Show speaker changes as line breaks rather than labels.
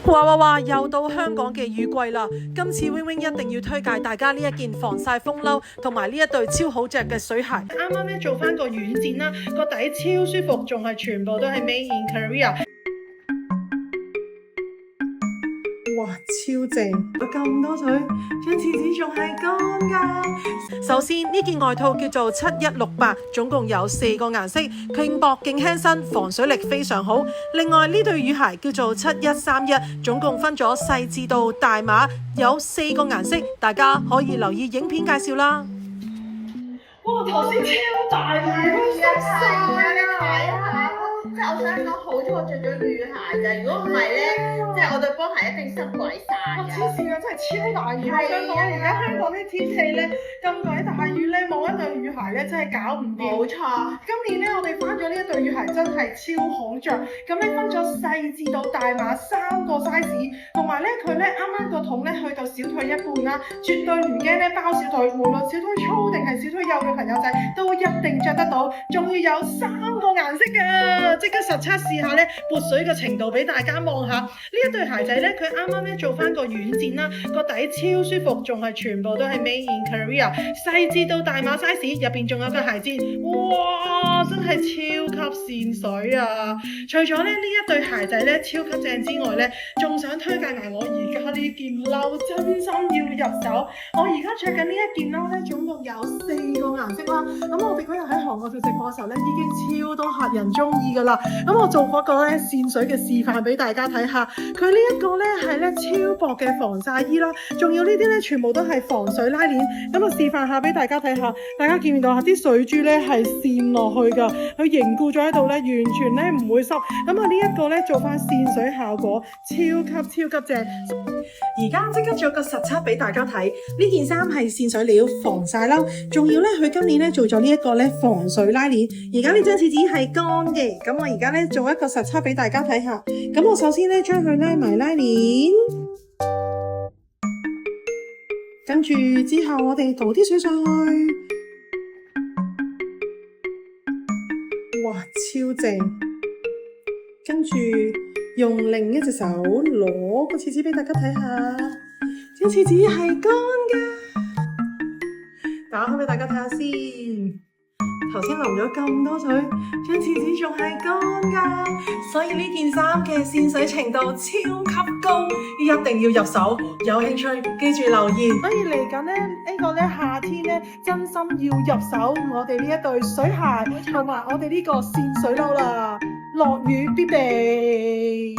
哇！又到香港嘅雨季啦！今次 Wing Wing 一定要推介大家呢一件防曬風褸，同埋呢一對超好着嘅水鞋。啱啱咧做翻個軟墊啦，個底超舒服，仲係全部都係 Made in Korea。哇，超正！有咁多水，張廁紙仲係乾㗎。首先呢件外套叫做7168，總共有4個顏色，輕薄勁輕身，防水力非常好。另外呢對雨鞋叫做7131，總共分咗細至到大碼，有4個顏色，大家可以留意影片介紹啦。哇，頭先超大雨，濕晒啊！
即係我想講，好彩我着咗雨鞋咋，如果唔係咧，即係我對波鞋一定濕鬼晒。
哇！黐線啊，真係超大雨！我想講，而家香港啲天氣咧咁鬼大雨咧，冇一對雨鞋咧真係搞唔掂。
冇錯，
今年咧我哋翻咗呢一對雨鞋真係超好着，咁咧分咗細至到大碼3個 size， 同埋咧佢咧啱啱個筒咧去到小腿一半啦，絕對唔驚咧包小腿，無論小腿粗定係小腿幼嘅朋友仔都一定着得到，仲要有3個顏色㗎，即刻實測試下咧撥水嘅程度俾大家望下。呢一對鞋仔咧佢啱啱咧做翻個軟墊啦，個底超舒服，仲係全部都係 Made in Korea， 細至到大碼 size， 入邊仲有個鞋墊，哇！真係超級跣水啊！除咗咧呢一對鞋仔咧超級正之外咧，仲想推介埋我而家呢件褸，真心要入手。我而家着緊呢一件褸咧，總共有4個顏色啦。咁我哋嗰日喺韓國做直播嘅時候咧，已經超多客人中意噶啦。咁我做嗰個咧跣水嘅示範俾大家睇下。佢呢一個咧係咧超薄嘅防曬衣啦，仲要呢啲咧全部都係防水拉鏈。咁我示範下俾大家睇下，大家見唔見到啊？啲水珠咧係跣落去噶，佢凝固咗喺度咧，完全咧唔會濕。咁啊呢一個咧做翻跣水效果，超級正。而家即刻做個實測俾大家睇，呢件衫係跣水料防曬褸，仲要咧佢今年咧做咗呢一個咧防水拉鏈。而家呢張廁紙係乾嘅，咁我而家咧做一個實測俾大家睇下。咁我首先咧將佢拉埋拉鏈，跟住之後我哋倒啲水上去，哇，超正！跟住用另一隻手攞個廁紙俾大家睇下，張廁紙係乾㗎，打開俾大家睇下先。頭先淋咗咁多水，張廁紙仲係乾㗎，所以呢件衫嘅跣水程度超級高，一定要入手。有興趣記住留言。所以嚟緊呢個夏天咧，真心要入手我哋呢一對水鞋同埋我哋呢個跣水褸啦，落雨必備。